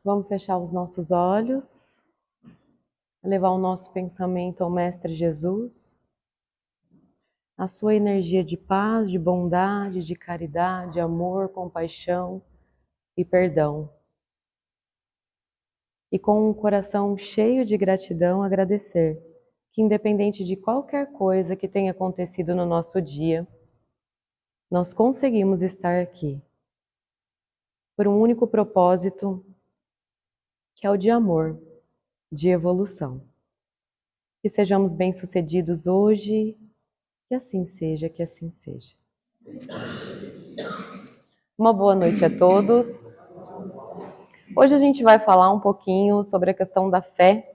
Vamos fechar os nossos olhos, levar o nosso pensamento ao Mestre Jesus, a sua energia de paz, de bondade, de caridade, amor, compaixão e perdão. E com um coração cheio de gratidão, agradecer que, independente de qualquer coisa que tenha acontecido no nosso dia, nós conseguimos estar aqui por um único propósito, que é o de amor, de evolução. Que sejamos bem-sucedidos hoje, que assim seja, que assim seja. Uma boa noite a todos. Hoje a gente vai falar um pouquinho sobre a questão da fé,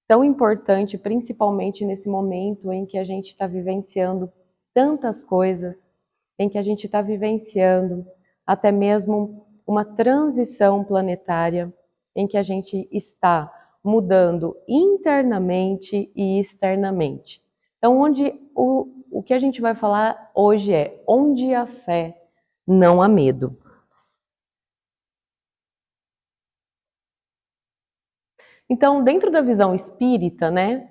tão importante, principalmente nesse momento em que a gente está vivenciando tantas coisas, em que a gente está vivenciando até mesmo uma transição planetária, em que a gente está mudando internamente e externamente. Então, o que a gente vai falar hoje é onde há fé, não há medo. Então, dentro da visão espírita, né,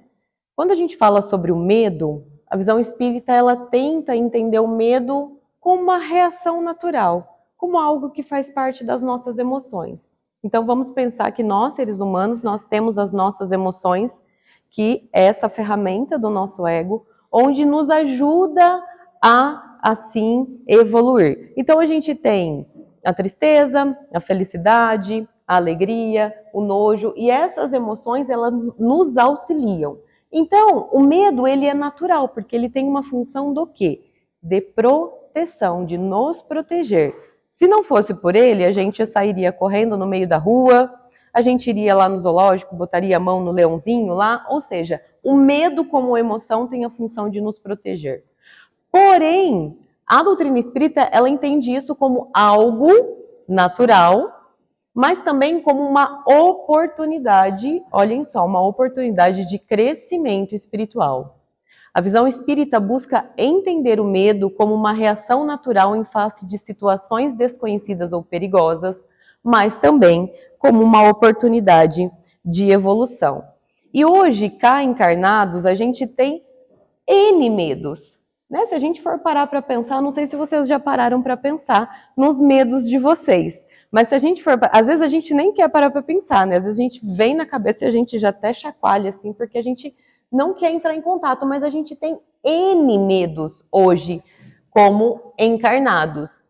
quando a gente fala sobre o medo, a visão espírita ela tenta entender o medo como uma reação natural, como algo que faz parte das nossas emoções. Então vamos pensar que nós, seres humanos, nós temos as nossas emoções, que é essa ferramenta do nosso ego, onde nos ajuda a, assim, evoluir. Então a gente tem a tristeza, a felicidade, a alegria, o nojo, e essas emoções, elas nos auxiliam. Então, o medo, ele é natural, porque ele tem uma função do quê? De proteção, de nos proteger. Se não fosse por ele, a gente sairia correndo no meio da rua, a gente iria lá no zoológico, botaria a mão no leãozinho lá, ou seja, o medo como emoção tem a função de nos proteger. Porém, a doutrina espírita, ela entende isso como algo natural, mas também como uma oportunidade, olhem só, uma oportunidade de crescimento espiritual. A visão espírita busca entender o medo como uma reação natural em face de situações desconhecidas ou perigosas, mas também como uma oportunidade de evolução. E hoje, cá encarnados, a gente tem N medos. Né? Se a gente for parar para pensar, não sei se vocês já pararam para pensar nos medos de vocês. Mas se a gente for, às vezes a gente nem quer parar para pensar, né? Às vezes a gente vem na cabeça e a gente já até chacoalha, assim, porque a gente não quer entrar em contato, mas a gente tem N medos hoje como encarnados.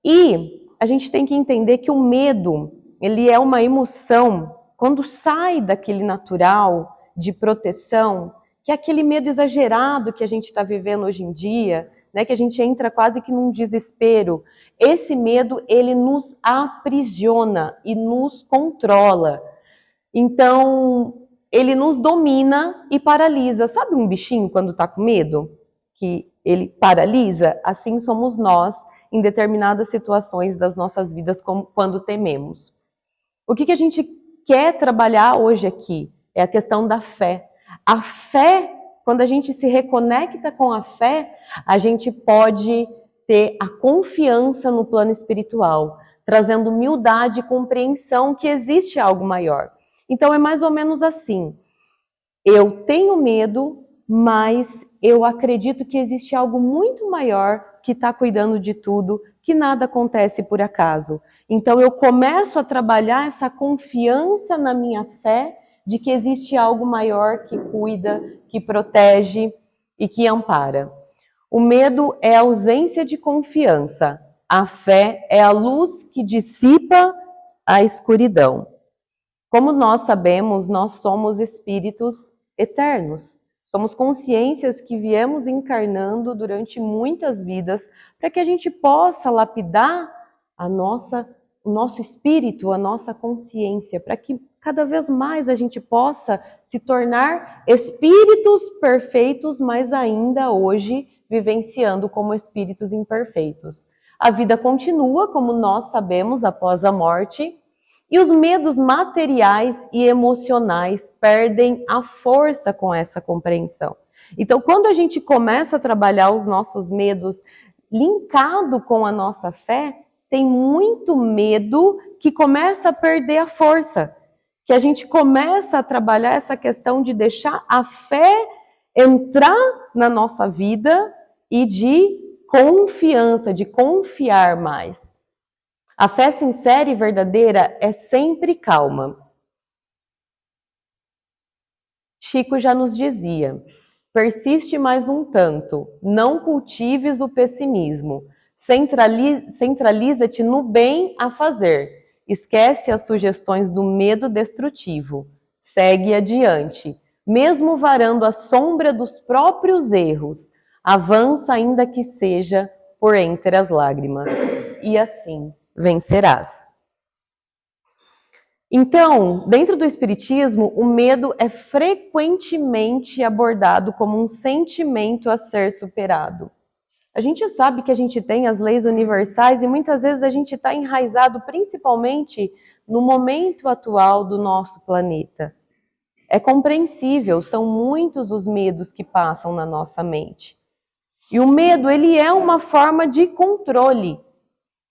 E a gente tem que entender que o medo, ele é uma emoção, quando sai daquele natural de proteção, que é aquele medo exagerado que a gente está vivendo hoje em dia, né, que a gente entra quase que num desespero. Esse medo, ele nos aprisiona e nos controla. Então, ele nos domina e paralisa. Sabe um bichinho quando está com medo? Que ele paralisa? Assim somos nós em determinadas situações das nossas vidas, como quando tememos. O que a gente quer trabalhar hoje aqui é a questão da fé. A fé, quando a gente se reconecta com a fé, a gente pode ter a confiança no plano espiritual, trazendo humildade e compreensão que existe algo maior. Então é mais ou menos assim. Eu tenho medo, mas eu acredito que existe algo muito maior que está cuidando de tudo, que nada acontece por acaso. Então eu começo a trabalhar essa confiança na minha fé de que existe algo maior que cuida, que protege e que ampara. O medo é a ausência de confiança. A fé é a luz que dissipa a escuridão. Como nós sabemos, nós somos espíritos eternos. Somos consciências que viemos encarnando durante muitas vidas para que a gente possa lapidar o nosso espírito, a nossa consciência, para que cada vez mais a gente possa se tornar espíritos perfeitos, mas ainda hoje vivenciando como espíritos imperfeitos. A vida continua, como nós sabemos, após a morte, E os medos materiais e emocionais perdem a força com essa compreensão. Então, quando a gente começa a trabalhar os nossos medos linkado com a nossa fé, tem muito medo que começa a perder a força. Que a gente começa a trabalhar essa questão de deixar a fé entrar na nossa vida e de confiança, de confiar mais. A fé sincera e verdadeira é sempre calma. Chico já nos dizia: persiste mais um tanto, não cultives o pessimismo, centraliza-te no bem a fazer, esquece as sugestões do medo destrutivo, segue adiante, mesmo varando a sombra dos próprios erros, avança ainda que seja por entre as lágrimas, e assim vencerás. Então, dentro do Espiritismo, o medo é frequentemente abordado como um sentimento a ser superado. A gente sabe que a gente tem as leis universais e muitas vezes a gente está enraizado principalmente no momento atual do nosso planeta. É compreensível, são muitos os medos que passam na nossa mente. E o medo, ele é uma forma de controle,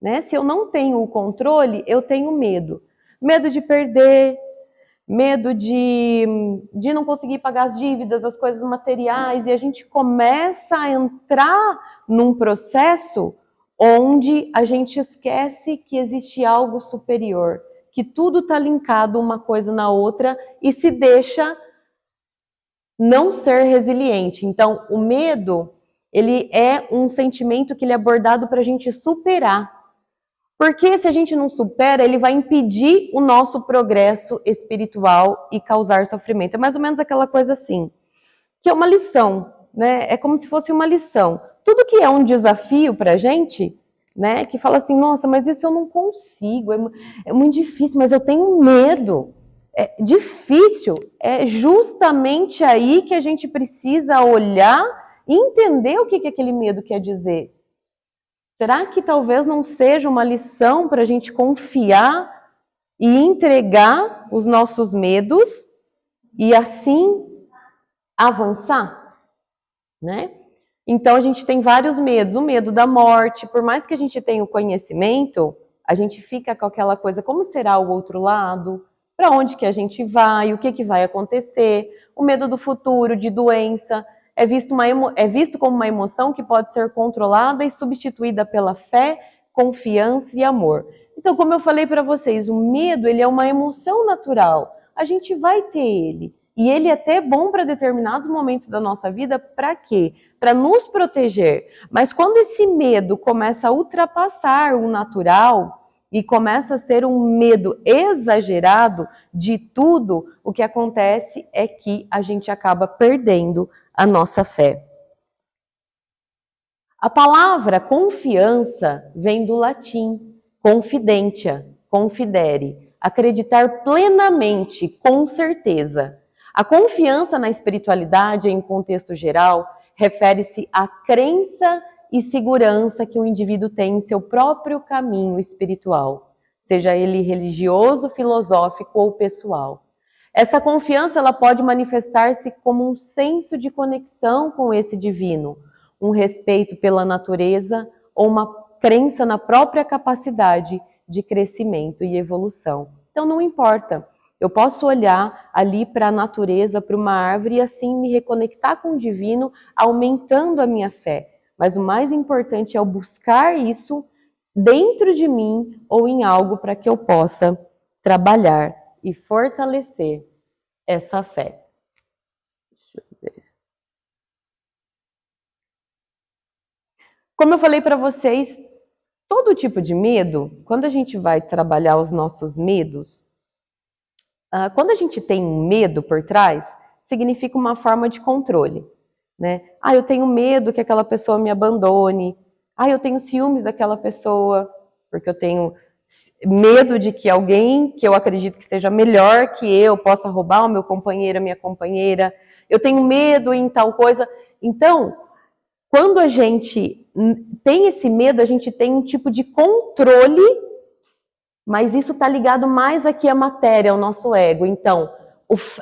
né? Se eu não tenho o controle, eu tenho medo. Medo de perder, medo de não conseguir pagar as dívidas, as coisas materiais, e a gente começa a entrar num processo onde a gente esquece que existe algo superior, que tudo está linkado uma coisa na outra e se deixa não ser resiliente. Então, o medo, ele é um sentimento que ele é abordado para a gente superar. Porque se a gente não supera, ele vai impedir o nosso progresso espiritual e causar sofrimento. É mais ou menos aquela coisa assim, que é uma lição, né? É como se fosse uma lição. Tudo que é um desafio para a gente, né? Que fala assim, nossa, mas isso eu não consigo, é muito difícil, mas eu tenho medo. É difícil. É justamente aí que a gente precisa olhar e entender o que aquele medo quer dizer. Será que talvez não seja uma lição para a gente confiar e entregar os nossos medos e assim avançar, né? Então a gente tem vários medos. O medo da morte, por mais que a gente tenha o conhecimento, a gente fica com aquela coisa, como será o outro lado? Para onde que a gente vai? O que vai acontecer? O medo do futuro, de doença. É visto como uma emoção que pode ser controlada e substituída pela fé, confiança e amor. Então, como eu falei para vocês, o medo ele é uma emoção natural. A gente vai ter ele. E ele é até bom para determinados momentos da nossa vida. Para quê? Para nos proteger. Mas quando esse medo começa a ultrapassar o natural e começa a ser um medo exagerado de tudo, o que acontece é que a gente acaba perdendo a nossa fé. A palavra confiança vem do latim confidentia, confidere, acreditar plenamente, com certeza. A confiança na espiritualidade, em contexto geral, refere-se à crença e segurança que o indivíduo tem em seu próprio caminho espiritual, seja ele religioso, filosófico ou pessoal. Essa confiança ela pode manifestar-se como um senso de conexão com esse divino, um respeito pela natureza ou uma crença na própria capacidade de crescimento e evolução. Então não importa, eu posso olhar ali para a natureza, para uma árvore e assim me reconectar com o divino, aumentando a minha fé. Mas o mais importante é eu buscar isso dentro de mim ou em algo para que eu possa trabalhar e fortalecer essa fé. Deixa eu ver. Como eu falei para vocês, todo tipo de medo, quando a gente vai trabalhar os nossos medos, quando a gente tem um medo por trás, significa uma forma de controle, né? Eu tenho medo que aquela pessoa me abandone. Eu tenho ciúmes daquela pessoa, porque eu tenho medo de que alguém que eu acredito que seja melhor que eu possa roubar o meu companheiro, a minha companheira. Eu tenho medo em tal coisa. Então, quando a gente tem esse medo, a gente tem um tipo de controle Mas isso está ligado mais aqui à matéria, ao nosso ego. Então,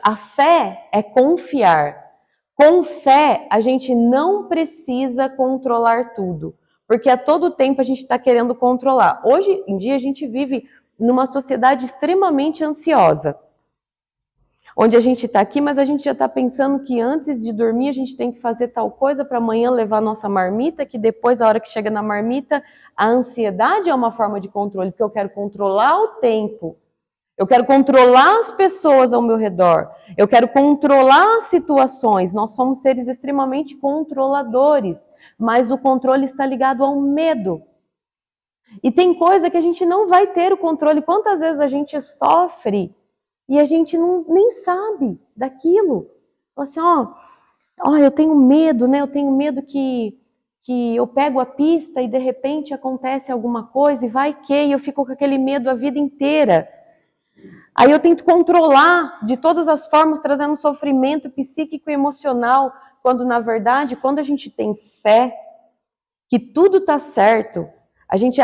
a fé é confiar. Com fé, a gente não precisa controlar tudo, porque a todo tempo a gente está querendo controlar. Hoje em dia, a gente vive numa sociedade extremamente ansiosa, onde a gente está aqui, mas a gente já está pensando que antes de dormir a gente tem que fazer tal coisa para amanhã levar nossa marmita, que depois, a hora que chega na marmita, a ansiedade é uma forma de controle, porque eu quero controlar o tempo. Eu quero controlar as pessoas ao meu redor. Eu quero controlar as situações. Nós somos seres extremamente controladores, mas o controle está ligado ao medo. E tem coisa que a gente não vai ter o controle. Quantas vezes a gente sofre e a gente nem sabe daquilo? Fala assim, eu tenho medo, né? Eu tenho medo que eu pego a pista e de repente acontece alguma coisa e vai que eu fico com aquele medo a vida inteira. Aí eu tento controlar de todas as formas, trazendo sofrimento psíquico e emocional, quando na verdade, quando a gente tem fé, que tudo está certo, a gente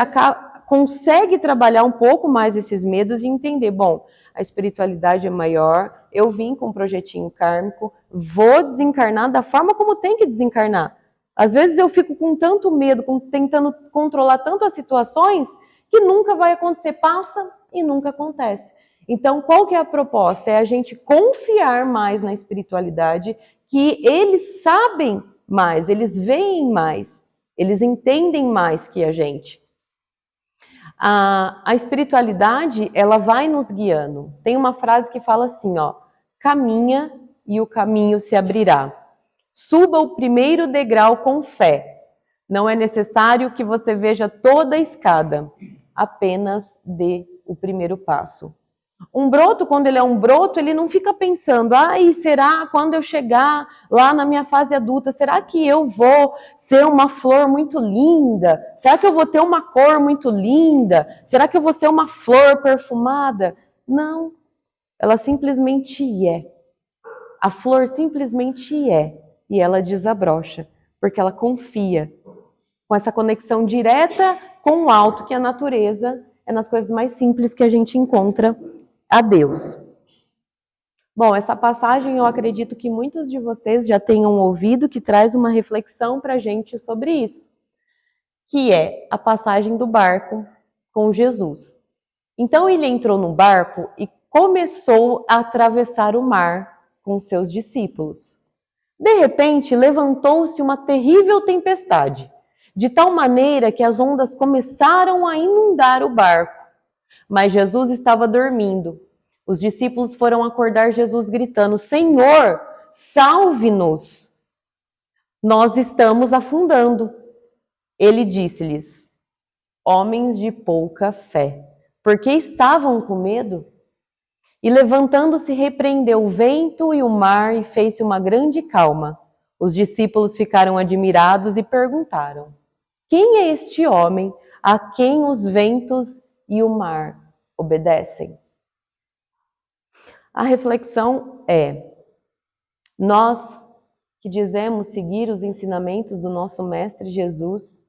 consegue trabalhar um pouco mais esses medos e entender, bom, a espiritualidade é maior, eu vim com um projetinho kármico, vou desencarnar da forma como tem que desencarnar. Às vezes eu fico com tanto medo, tentando controlar tanto as situações, que nunca vai acontecer, passa e nunca acontece. Então, qual que é a proposta? É a gente confiar mais na espiritualidade, que eles sabem mais, eles veem mais, eles entendem mais que a gente. A espiritualidade, ela vai nos guiando. Tem uma frase que fala assim, caminha e o caminho se abrirá. Suba o primeiro degrau com fé. Não é necessário que você veja toda a escada, apenas dê o primeiro passo. Um broto, quando ele é um broto, ele não fica pensando, será quando eu chegar lá na minha fase adulta, será que eu vou ser uma flor muito linda? Será que eu vou ter uma cor muito linda? Será que eu vou ser uma flor perfumada? Não, ela simplesmente é. A flor simplesmente é, e ela desabrocha, porque ela confia, com essa conexão direta com o alto, que a natureza é nas coisas mais simples que a gente encontra a Deus. Bom, essa passagem eu acredito que muitos de vocês já tenham ouvido, que traz uma reflexão para a gente sobre isso, que é a passagem do barco com Jesus. Então ele entrou no barco e começou a atravessar o mar com seus discípulos. De repente, levantou-se uma terrível tempestade, de tal maneira que as ondas começaram a inundar o barco. Mas Jesus estava dormindo. Os discípulos foram acordar Jesus gritando, Senhor, salve-nos! Nós estamos afundando. Ele disse-lhes, homens de pouca fé, porque estavam com medo? E levantando-se, repreendeu o vento e o mar e fez-se uma grande calma. Os discípulos ficaram admirados e perguntaram, quem é este homem a quem os ventos e o mar obedecem? A reflexão é, nós que dizemos seguir os ensinamentos do nosso Mestre Jesus,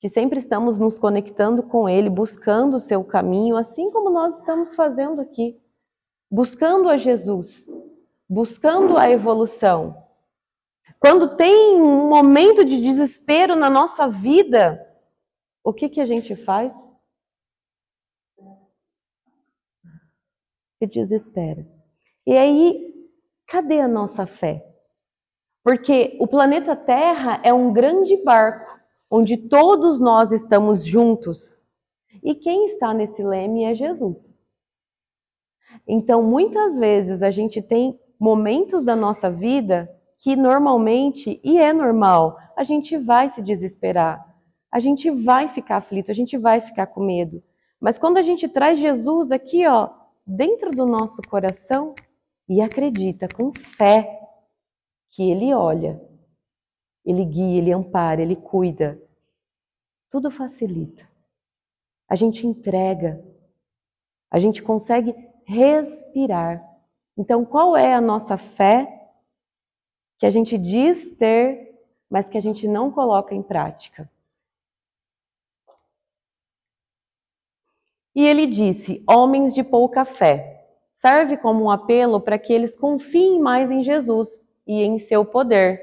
que sempre estamos nos conectando com Ele, buscando o seu caminho, assim como nós estamos fazendo aqui, buscando a Jesus, buscando a evolução. Quando tem um momento de desespero na nossa vida, o que a gente faz? Se desespera. E aí, cadê a nossa fé? Porque o planeta Terra é um grande barco, onde todos nós estamos juntos. E quem está nesse leme é Jesus. Então, muitas vezes, a gente tem momentos da nossa vida que normalmente, e é normal, a gente vai se desesperar, a gente vai ficar aflito, a gente vai ficar com medo. Mas quando a gente traz Jesus aqui, dentro do nosso coração, e acredita com fé que Ele olha, Ele guia, Ele ampara, Ele cuida, tudo facilita. A gente entrega, a gente consegue respirar. Então, qual é a nossa fé que a gente diz ter, mas que a gente não coloca em prática? E ele disse: homens de pouca fé. Serve como um apelo para que eles confiem mais em Jesus e em seu poder,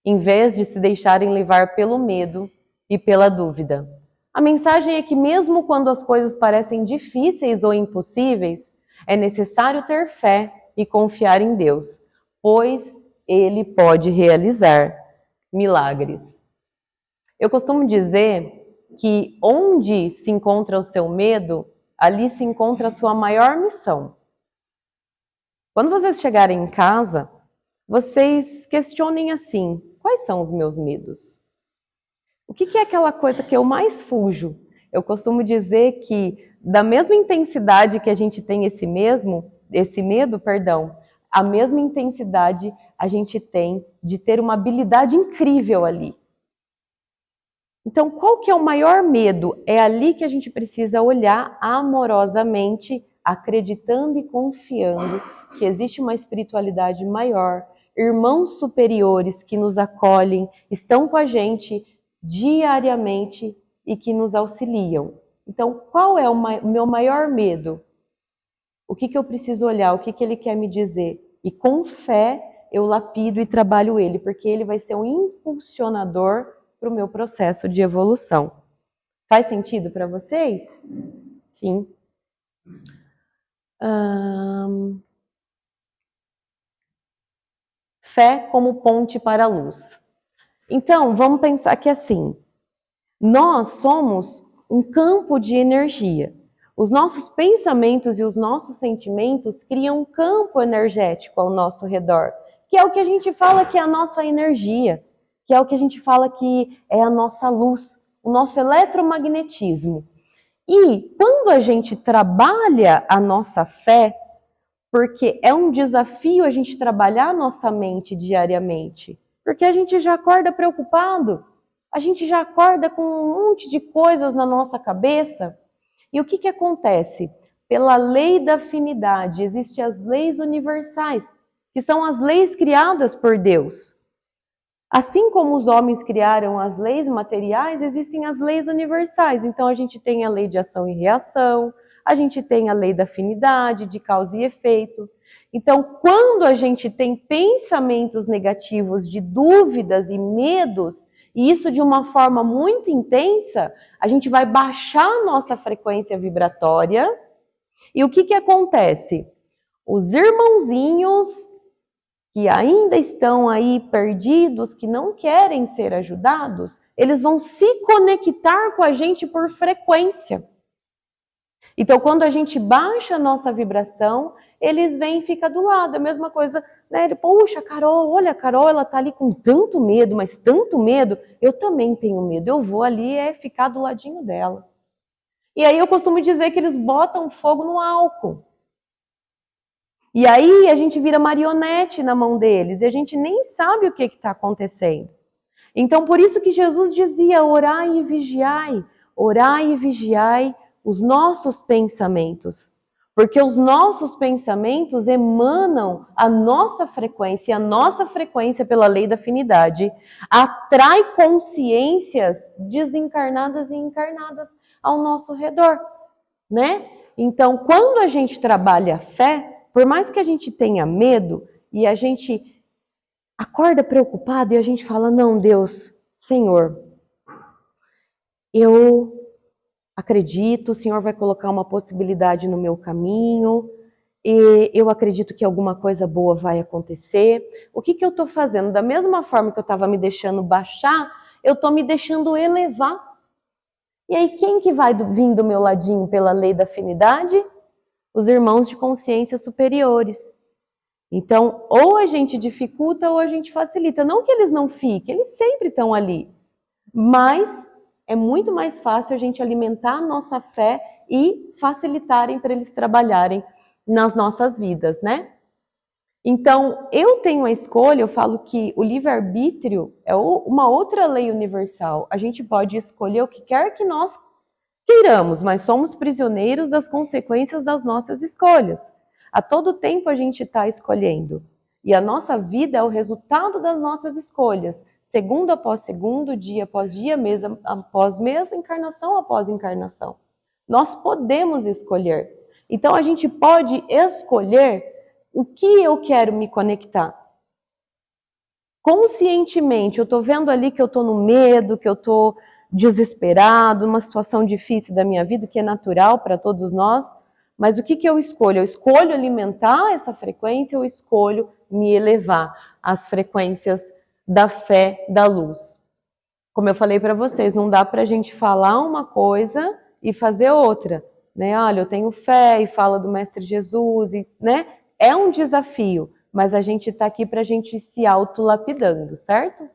em vez de se deixarem levar pelo medo e pela dúvida. A mensagem é que mesmo quando as coisas parecem difíceis ou impossíveis, é necessário ter fé e confiar em Deus, pois Ele pode realizar milagres. Eu costumo dizer que onde se encontra o seu medo, ali se encontra a sua maior missão. Quando vocês chegarem em casa, vocês questionem assim: quais são os meus medos? O que é aquela coisa que eu mais fujo? Eu costumo dizer que da mesma intensidade que a gente tem esse medo, a mesma intensidade a gente tem de ter uma habilidade incrível ali. Então, qual que é o maior medo? É ali que a gente precisa olhar amorosamente, acreditando e confiando que existe uma espiritualidade maior, irmãos superiores que nos acolhem, estão com a gente diariamente e que nos auxiliam. Então, qual é o meu maior medo? O que eu preciso olhar? O que ele quer me dizer? E com fé eu lapido e trabalho ele, porque ele vai ser um impulsionador para o meu processo de evolução. Faz sentido para vocês? Sim. Fé como ponte para a luz. Então, vamos pensar que assim, nós somos um campo de energia. Os nossos pensamentos e os nossos sentimentos criam um campo energético ao nosso redor, que é o que a gente fala que é a nossa energia, que é o que a gente fala que é a nossa luz, o nosso eletromagnetismo. E quando a gente trabalha a nossa fé, porque é um desafio a gente trabalhar a nossa mente diariamente, porque a gente já acorda preocupado, a gente já acorda com um monte de coisas na nossa cabeça. E o que acontece? Pela lei da afinidade, existem as leis universais, que são as leis criadas por Deus. Assim como os homens criaram as leis materiais, existem as leis universais. Então a gente tem a lei de ação e reação, a gente tem a lei da afinidade, de causa e efeito. Então, quando a gente tem pensamentos negativos de dúvidas e medos, e isso de uma forma muito intensa, a gente vai baixar a nossa frequência vibratória. E o que acontece? Os irmãozinhos que ainda estão aí perdidos, que não querem ser ajudados, eles vão se conectar com a gente por frequência. Então, quando a gente baixa a nossa vibração, eles vêm e ficam do lado. A mesma coisa, né? Poxa, Carol, olha, a Carol, ela tá ali com tanto medo, mas tanto medo. Eu também tenho medo. Eu vou ali ficar do ladinho dela. E aí eu costumo dizer que eles botam fogo no álcool. E aí a gente vira marionete na mão deles e a gente nem sabe o que está acontecendo. Então, por isso que Jesus dizia: orai e vigiai os nossos pensamentos. Porque os nossos pensamentos emanam a nossa frequência, e a nossa frequência, pela lei da afinidade, atrai consciências desencarnadas e encarnadas ao nosso redor, né? Então, quando a gente trabalha a fé, por mais que a gente tenha medo e a gente acorda preocupado e a gente fala: não, Deus, Senhor, eu acredito, o Senhor vai colocar uma possibilidade no meu caminho, e eu acredito que alguma coisa boa vai acontecer. O que eu estou fazendo? Da mesma forma que eu estava me deixando baixar, eu estou me deixando elevar. E aí, quem que vai vir do meu ladinho pela lei da afinidade? Os irmãos de consciência superiores. Então, ou a gente dificulta ou a gente facilita. Não que eles não fiquem, eles sempre estão ali. Mas é muito mais fácil a gente alimentar a nossa fé e facilitarem para eles trabalharem nas nossas vidas, né? Então, eu tenho a escolha, eu falo que o livre-arbítrio é uma outra lei universal. A gente pode escolher o que quer que nós queiramos, mas somos prisioneiros das consequências das nossas escolhas. A todo tempo a gente está escolhendo. E a nossa vida é o resultado das nossas escolhas. Segundo após segundo, dia após dia, mês após mês, encarnação após encarnação. Nós podemos escolher. Então, a gente pode escolher o que eu quero me conectar. Conscientemente, eu estou vendo ali que eu estou no medo, que eu estou desesperado, numa situação difícil da minha vida, que é natural para todos nós, mas o que eu escolho? Eu escolho alimentar essa frequência, eu escolho me elevar às frequências da fé, da luz. Como eu falei para vocês, não dá para a gente falar uma coisa e fazer outra, né? Olha, eu tenho fé e fala do Mestre Jesus, e, né? É um desafio, mas a gente está aqui para a gente se autolapidando, certo?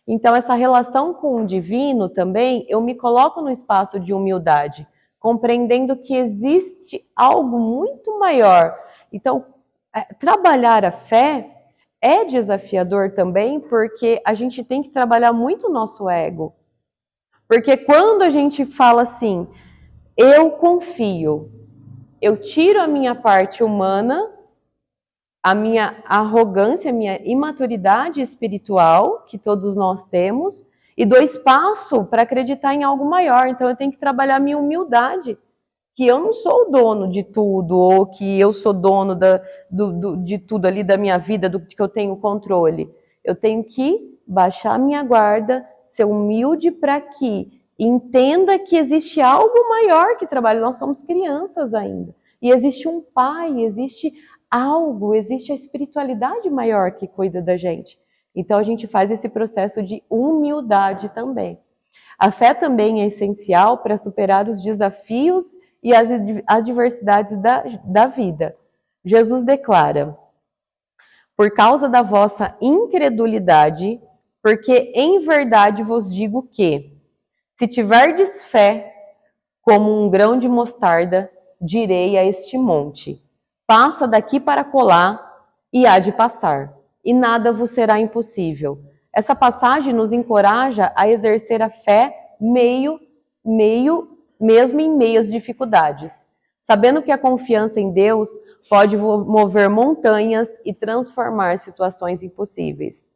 Então, essa relação com o divino também, eu me coloco no espaço de humildade, compreendendo que existe algo muito maior. Então, trabalhar a fé é desafiador também, porque a gente tem que trabalhar muito o nosso ego. Porque quando a gente fala assim, eu confio, eu tiro a minha parte humana, a minha arrogância, a minha imaturidade espiritual, que todos nós temos, e dou espaço para acreditar em algo maior. Então eu tenho que trabalhar a minha humildade, que eu não sou o dono de tudo, ou que eu sou dono de tudo ali da minha vida, do que eu tenho controle. Eu tenho que baixar a minha guarda, ser humilde para que entenda que existe algo maior que trabalha. Nós somos crianças ainda. E existe um pai, existe algo, existe a espiritualidade maior que cuida da gente. Então a gente faz esse processo de humildade também. A fé também é essencial para superar os desafios e as adversidades da vida. Jesus declara: por causa da vossa incredulidade, porque em verdade vos digo que, se tiverdes fé como um grão de mostarda, direi a este monte: passa daqui para colar, e há de passar, e nada vos será impossível. Essa passagem nos encoraja a exercer a fé mesmo em meio às dificuldades, sabendo que a confiança em Deus pode mover montanhas e transformar situações impossíveis.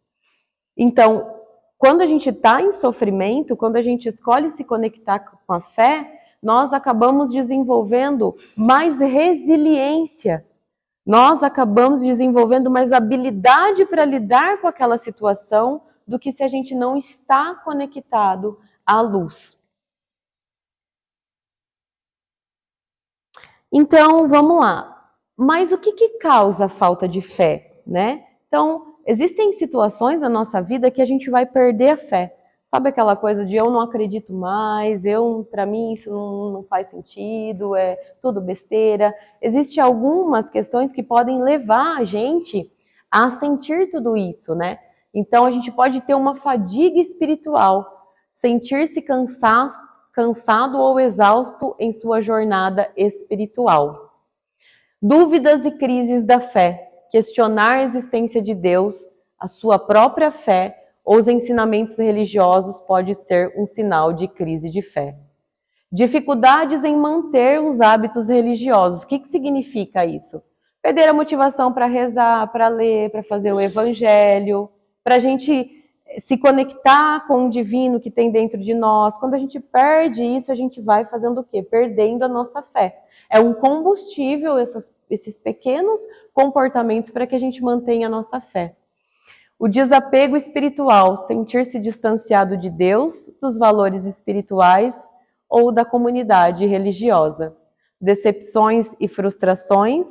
Então, quando a gente está em sofrimento, quando a gente escolhe se conectar com a fé, nós acabamos desenvolvendo mais resiliência, nós acabamos desenvolvendo mais habilidade para lidar com aquela situação do que se a gente não está conectado à luz. Então, vamos lá. Mas o que causa a falta de fé, né? Então, existem situações na nossa vida que a gente vai perder a fé. Sabe aquela coisa de eu não acredito mais, para mim isso não faz sentido, é tudo besteira. Existem algumas questões que podem levar a gente a sentir tudo isso, né? Então, a gente pode ter uma fadiga espiritual, sentir-se cansado ou exausto em sua jornada espiritual. Dúvidas e crises da fé, questionar a existência de Deus, a sua própria fé ou os ensinamentos religiosos pode ser um sinal de crise de fé. Dificuldades em manter os hábitos religiosos. O que significa isso? Perder a motivação para rezar, para ler, para fazer o evangelho, para a gente se conectar com o divino que tem dentro de nós. Quando a gente perde isso, a gente vai fazendo o quê? Perdendo a nossa fé. É um combustível, esses pequenos comportamentos para que a gente mantenha a nossa fé. O desapego espiritual, sentir-se distanciado de Deus, dos valores espirituais ou da comunidade religiosa. Decepções e frustrações,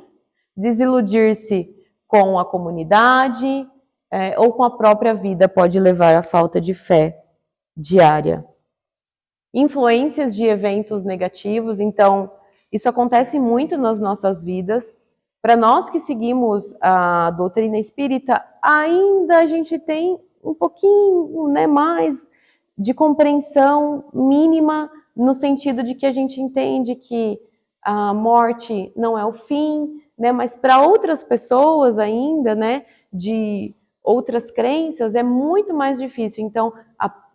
desiludir-se com a comunidade ou com a própria vida pode levar à falta de fé diária. Influências de eventos negativos, então, isso acontece muito nas nossas vidas. Para nós que seguimos a doutrina espírita, ainda a gente tem um pouquinho, né, mais de compreensão mínima, no sentido de que a gente entende que a morte não é o fim, né, mas para outras pessoas ainda, né, de outras crenças, é muito mais difícil. Então,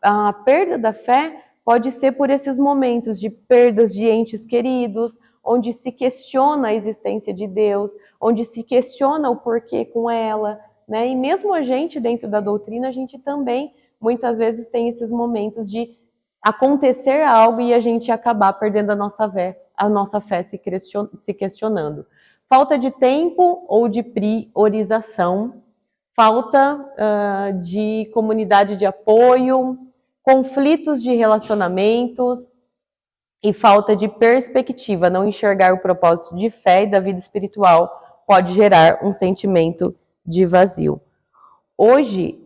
a perda da fé pode ser por esses momentos de perdas de entes queridos, onde se questiona a existência de Deus, onde se questiona o porquê com ela, né? E mesmo a gente, dentro da doutrina, a gente também, muitas vezes, tem esses momentos de acontecer algo e a gente acabar perdendo a nossa fé se questionando. Falta de tempo ou de priorização, falta de comunidade de apoio, conflitos de relacionamentos e falta de perspectiva. Não enxergar o propósito de fé e da vida espiritual pode gerar um sentimento de vazio. Hoje,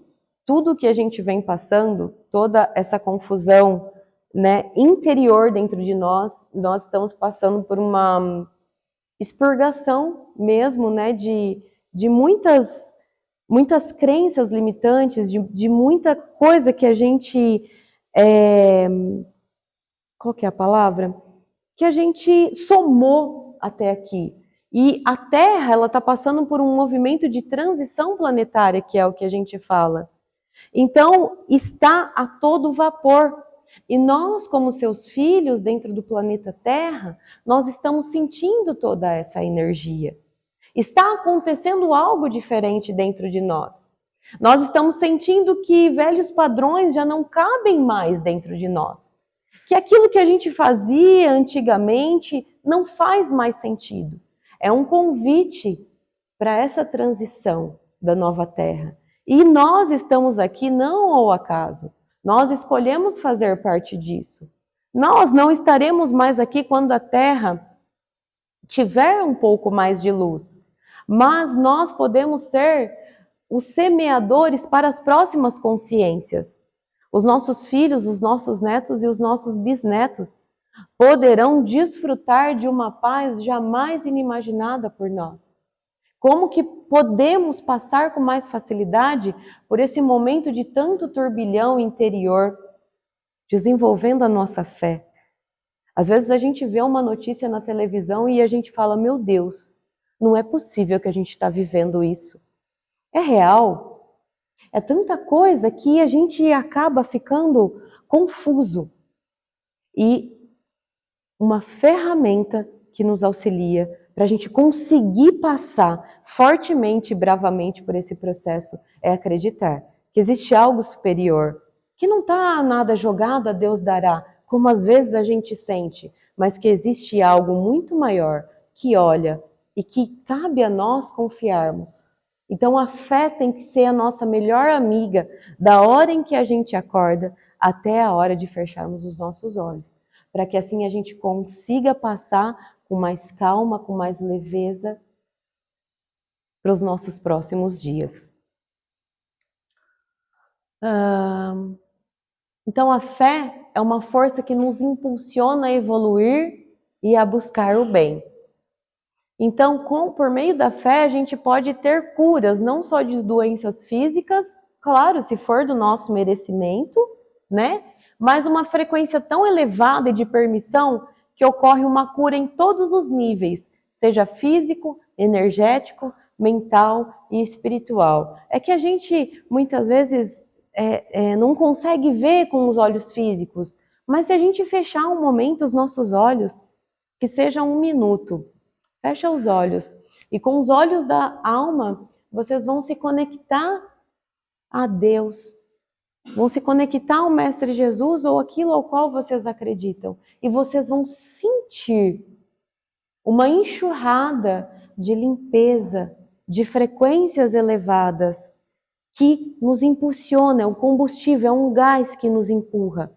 tudo que a gente vem passando, toda essa confusão, né, interior dentro de nós estamos passando por uma expurgação mesmo, né, de muitas crenças limitantes, de muita coisa que a gente, qual que é a palavra? Que a gente somou até aqui. E a Terra, ela está passando por um movimento de transição planetária, que é o que a gente fala. Então, está a todo vapor. E nós, como seus filhos, dentro do planeta Terra, nós estamos sentindo toda essa energia. Está acontecendo algo diferente dentro de nós. Nós estamos sentindo que velhos padrões já não cabem mais dentro de nós. Que aquilo que a gente fazia antigamente não faz mais sentido. É um convite para essa transição da nova Terra. E nós estamos aqui não ao acaso. Nós escolhemos fazer parte disso. Nós não estaremos mais aqui quando a Terra tiver um pouco mais de luz. Mas nós podemos ser os semeadores para as próximas consciências. Os nossos filhos, os nossos netos e os nossos bisnetos poderão desfrutar de uma paz jamais inimaginada por nós. Como que podemos passar com mais facilidade por esse momento de tanto turbilhão interior, desenvolvendo a nossa fé? Às vezes a gente vê uma notícia na televisão e a gente fala, meu Deus, não é possível que a gente está vivendo isso. É real? É tanta coisa que a gente acaba ficando confuso. E uma ferramenta que nos auxilia para a gente conseguir passar fortemente e bravamente por esse processo é acreditar que existe algo superior, que não está nada jogado, a Deus dará, como às vezes a gente sente, mas que existe algo muito maior que olha e que cabe a nós confiarmos. Então a fé tem que ser a nossa melhor amiga da hora em que a gente acorda até a hora de fecharmos os nossos olhos, para que assim a gente consiga passar com mais calma, com mais leveza para os nossos próximos dias. Então a fé é uma força que nos impulsiona a evoluir e a buscar o bem. Então, por meio da fé, a gente pode ter curas, não só de doenças físicas, claro, se for do nosso merecimento, né? Mas uma frequência tão elevada e de permissão que ocorre uma cura em todos os níveis, seja físico, energético, mental e espiritual. É que a gente, muitas vezes, não consegue ver com os olhos físicos, mas se a gente fechar um momento os nossos olhos, que seja 1 minuto, fecha os olhos e com os olhos da alma vocês vão se conectar a Deus, vão se conectar ao Mestre Jesus ou aquilo ao qual vocês acreditam e vocês vão sentir uma enxurrada de limpeza, de frequências elevadas que nos impulsiona, é um combustível, é um gás que nos empurra.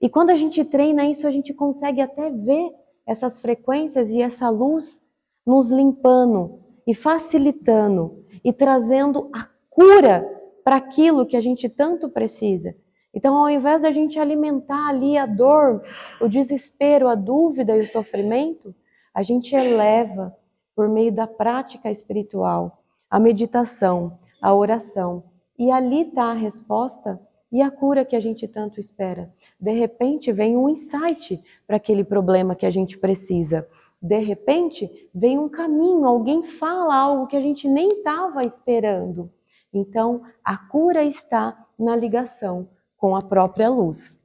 E quando a gente treina isso, a gente consegue até ver essas frequências e essa luz nos limpando e facilitando e trazendo a cura para aquilo que a gente tanto precisa. Então, ao invés da gente alimentar ali a dor, o desespero, a dúvida e o sofrimento, a gente eleva por meio da prática espiritual, a meditação, a oração. E ali está a resposta e a cura que a gente tanto espera. De repente vem um insight para aquele problema que a gente precisa. De repente vem um caminho, alguém fala algo que a gente nem estava esperando. Então a cura está na ligação com a própria luz.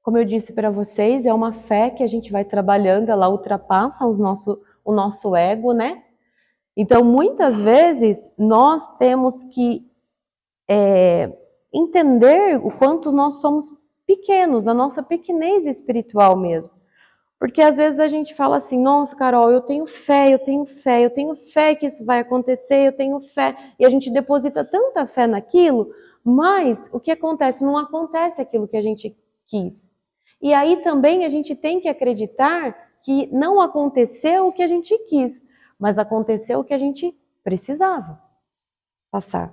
Como eu disse para vocês, é uma fé que a gente vai trabalhando, ela ultrapassa o nosso ego, né? Então, muitas vezes, nós temos que entender o quanto nós somos pequenos, a nossa pequenez espiritual mesmo. Porque às vezes a gente fala assim, nossa, Carol, eu tenho fé, eu tenho fé, eu tenho fé que isso vai acontecer, eu tenho fé. E a gente deposita tanta fé naquilo, mas o que acontece? Não acontece aquilo que a gente quis. E aí também a gente tem que acreditar que não aconteceu o que a gente quis, mas aconteceu o que a gente precisava passar.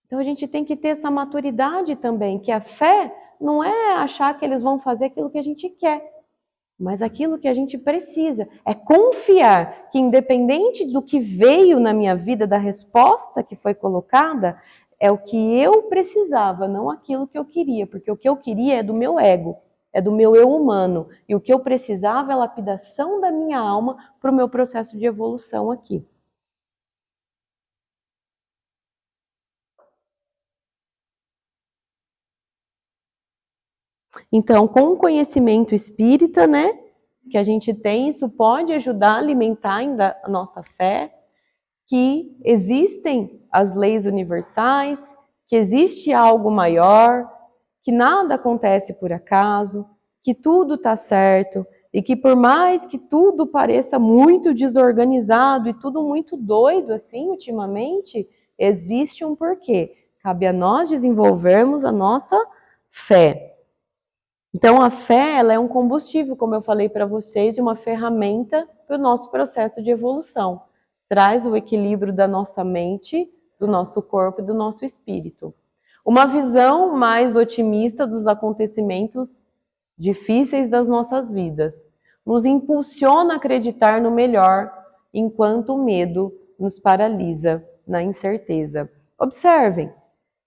Então a gente tem que ter essa maturidade também, que a fé não é achar que eles vão fazer aquilo que a gente quer, mas aquilo que a gente precisa. É confiar que independente do que veio na minha vida, da resposta que foi colocada, é o que eu precisava, não aquilo que eu queria, porque o que eu queria é do meu ego, é do meu eu humano, e o que eu precisava é a lapidação da minha alma para o meu processo de evolução aqui. Então, com o conhecimento espírita, né, que a gente tem, isso pode ajudar a alimentar ainda a nossa fé, que existem as leis universais, que existe algo maior, que nada acontece por acaso, que tudo está certo e que por mais que tudo pareça muito desorganizado e tudo muito doido assim ultimamente, existe um porquê. Cabe a nós desenvolvermos a nossa fé. Então, a fé ela é um combustível, como eu falei para vocês, e uma ferramenta para o nosso processo de evolução. Traz o equilíbrio da nossa mente, do nosso corpo e do nosso espírito. Uma visão mais otimista dos acontecimentos difíceis das nossas vidas nos impulsiona a acreditar no melhor, enquanto o medo nos paralisa na incerteza. Observem,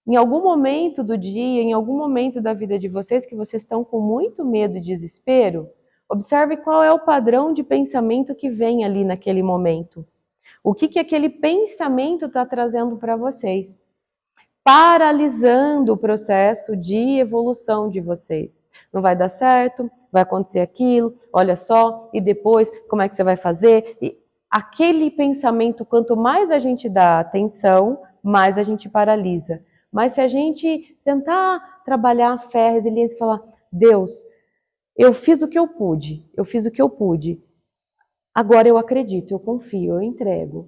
em algum momento do dia, em algum momento da vida de vocês que vocês estão com muito medo e desespero, observe qual é o padrão de pensamento que vem ali naquele momento. O que aquele pensamento está trazendo para vocês? Paralisando o processo de evolução de vocês. Não vai dar certo, vai acontecer aquilo, olha só, e depois, como é que você vai fazer? E aquele pensamento, quanto mais a gente dá atenção, mais a gente paralisa. Mas se a gente tentar trabalhar a fé, a resiliência e falar, Deus, eu fiz o que eu pude, agora eu acredito, eu confio, eu entrego.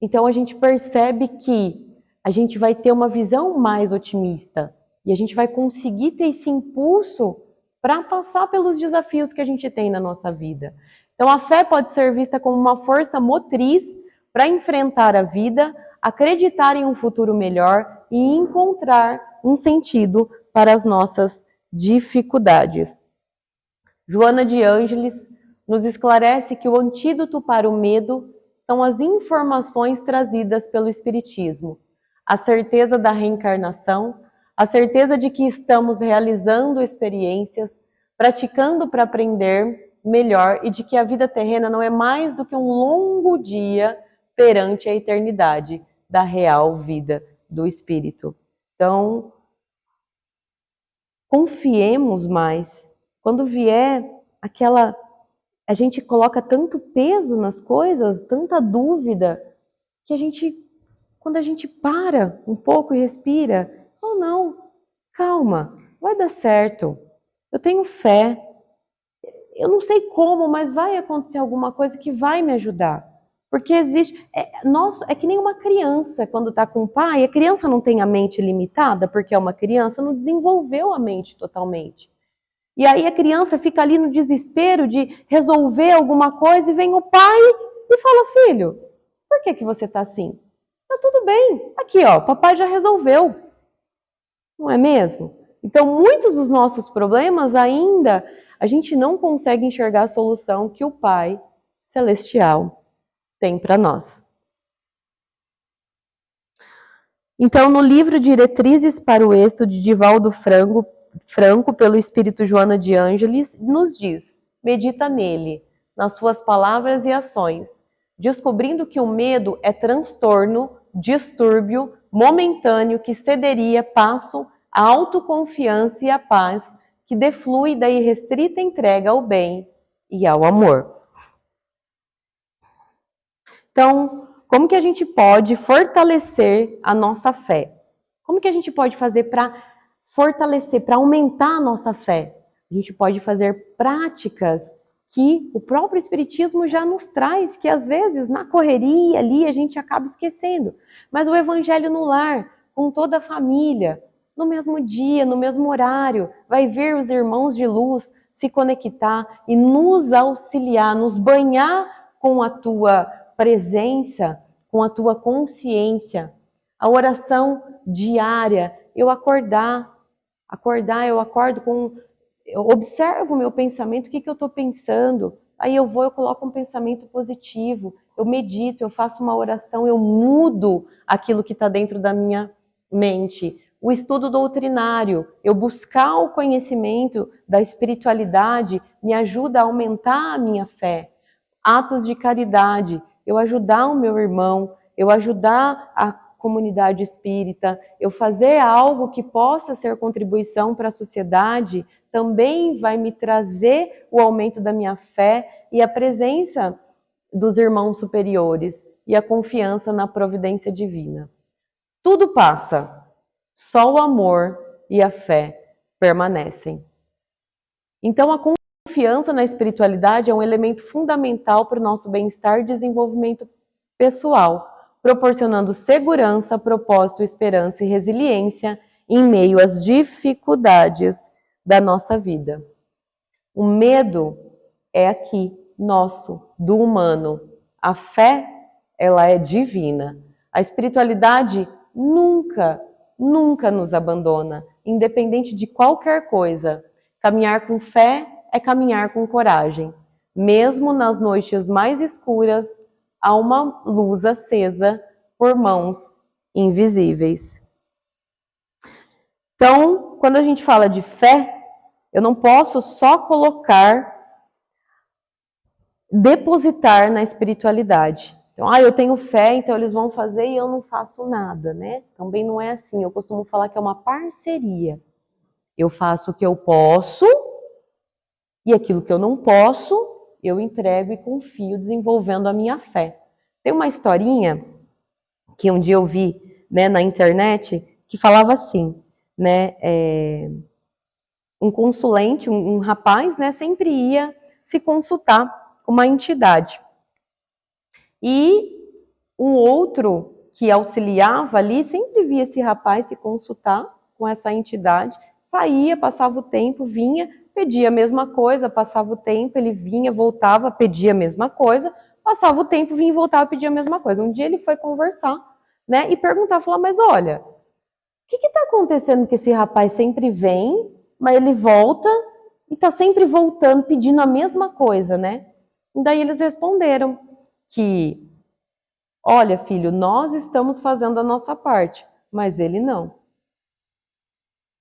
Então a gente percebe que a gente vai ter uma visão mais otimista e a gente vai conseguir ter esse impulso para passar pelos desafios que a gente tem na nossa vida. Então a fé pode ser vista como uma força motriz para enfrentar a vida, acreditar em um futuro melhor e encontrar um sentido para as nossas dificuldades. Joana de Ângeles nos esclarece que o antídoto para o medo são as informações trazidas pelo Espiritismo, a certeza da reencarnação, a certeza de que estamos realizando experiências, praticando para aprender melhor e de que a vida terrena não é mais do que um longo dia perante a eternidade da real vida do Espírito. Então, confiemos mais. Quando vier aquela... A gente coloca tanto peso nas coisas, tanta dúvida, que a gente, quando a gente para um pouco e respira, oh não, calma, vai dar certo. Eu tenho fé. Eu não sei como, mas vai acontecer alguma coisa que vai me ajudar. Porque existe... É que nem uma criança, quando está com o pai, a criança não tem a mente limitada, porque é uma criança, não desenvolveu a mente totalmente. E aí a criança fica ali no desespero de resolver alguma coisa e vem o pai e fala, filho, por que você está assim? Tá tudo bem, aqui ó, papai já resolveu. Não é mesmo? Então muitos dos nossos problemas ainda a gente não consegue enxergar a solução que o Pai Celestial tem para nós. Então no livro Diretrizes para o Êxito de Divaldo Franco, pelo Espírito Joana de Ângeles, nos diz, medita nele, nas suas palavras e ações, descobrindo que o medo é transtorno, distúrbio, momentâneo que cederia passo à autoconfiança e à paz, que deflui da irrestrita entrega ao bem e ao amor. Então, Como que a gente pode fortalecer a nossa fé? Como que a gente pode fazer para fortalecer, para aumentar a nossa fé? A gente pode fazer práticas que o próprio Espiritismo já nos traz, que às vezes na correria ali a gente acaba esquecendo. Mas o Evangelho no lar, com toda a família, no mesmo dia, no mesmo horário, vai ver os irmãos de luz se conectar e nos auxiliar, nos banhar com a tua presença, com a tua consciência. A oração diária, eu eu acordo com... Eu observo o meu pensamento, o que eu estou pensando, aí eu coloco um pensamento positivo, eu medito, eu faço uma oração, eu mudo aquilo que está dentro da minha mente. O estudo doutrinário, eu buscar o conhecimento da espiritualidade, me ajuda a aumentar a minha fé. Atos de caridade, eu ajudar o meu irmão, eu ajudar a comunidade espírita, eu fazer algo que possa ser contribuição para a sociedade, também vai me trazer o aumento da minha fé e a presença dos irmãos superiores e a confiança na providência divina. Tudo passa, só o amor e a fé permanecem. Então, a confiança na espiritualidade é um elemento fundamental para o nosso bem-estar e desenvolvimento pessoal, proporcionando segurança, propósito, esperança e resiliência em meio às dificuldades da nossa vida. O medo é aqui, nosso, do humano. A fé, ela é divina. A espiritualidade nunca nos abandona, independente de qualquer coisa. Caminhar com fé é caminhar com coragem. Mesmo nas noites mais escuras, há uma luz acesa por mãos invisíveis. Então, quando a gente fala de fé, eu não posso só depositar na espiritualidade. Então, eu tenho fé, então eles vão fazer e eu não faço nada, né? Também não é assim. Eu costumo falar que é uma parceria. Eu faço o que eu posso e aquilo que eu não posso, eu entrego e confio, desenvolvendo a minha fé. Tem uma historinha que um dia eu vi, né, na internet, que falava assim, né? Um consulente, um rapaz, né, sempre ia se consultar com uma entidade. E um outro que auxiliava ali sempre via esse rapaz se consultar com essa entidade, saía, passava o tempo, vinha, pedia a mesma coisa, passava o tempo, ele vinha, voltava, pedia a mesma coisa, passava o tempo, vinha e voltava, pedia a mesma coisa. Um dia ele foi conversar, né, e perguntar, falar, mas olha, o que está acontecendo que esse rapaz sempre vem, mas ele volta e está sempre voltando, pedindo a mesma coisa, né? E daí eles responderam que, olha, filho, nós estamos fazendo a nossa parte, mas ele não.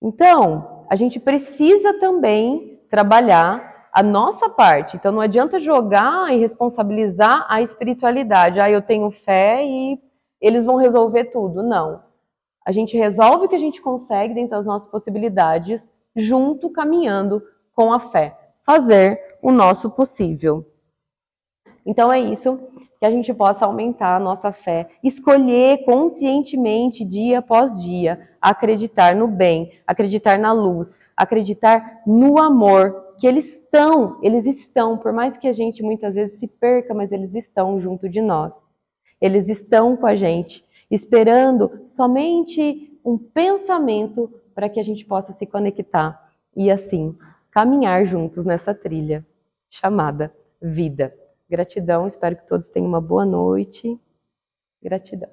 Então, a gente precisa também trabalhar a nossa parte. Então, não adianta jogar e responsabilizar a espiritualidade. Eu tenho fé e eles vão resolver tudo. Não. A gente resolve o que a gente consegue dentro das nossas possibilidades, junto, caminhando com a fé. Fazer o nosso possível. Então é isso, que a gente possa aumentar a nossa fé, escolher conscientemente, dia após dia, acreditar no bem, acreditar na luz, acreditar no amor, que eles estão, por mais que a gente muitas vezes se perca, mas eles estão junto de nós. Eles estão com a gente, esperando somente um pensamento para que a gente possa se conectar e assim caminhar juntos nessa trilha chamada vida. Gratidão, espero que todos tenham uma boa noite. Gratidão.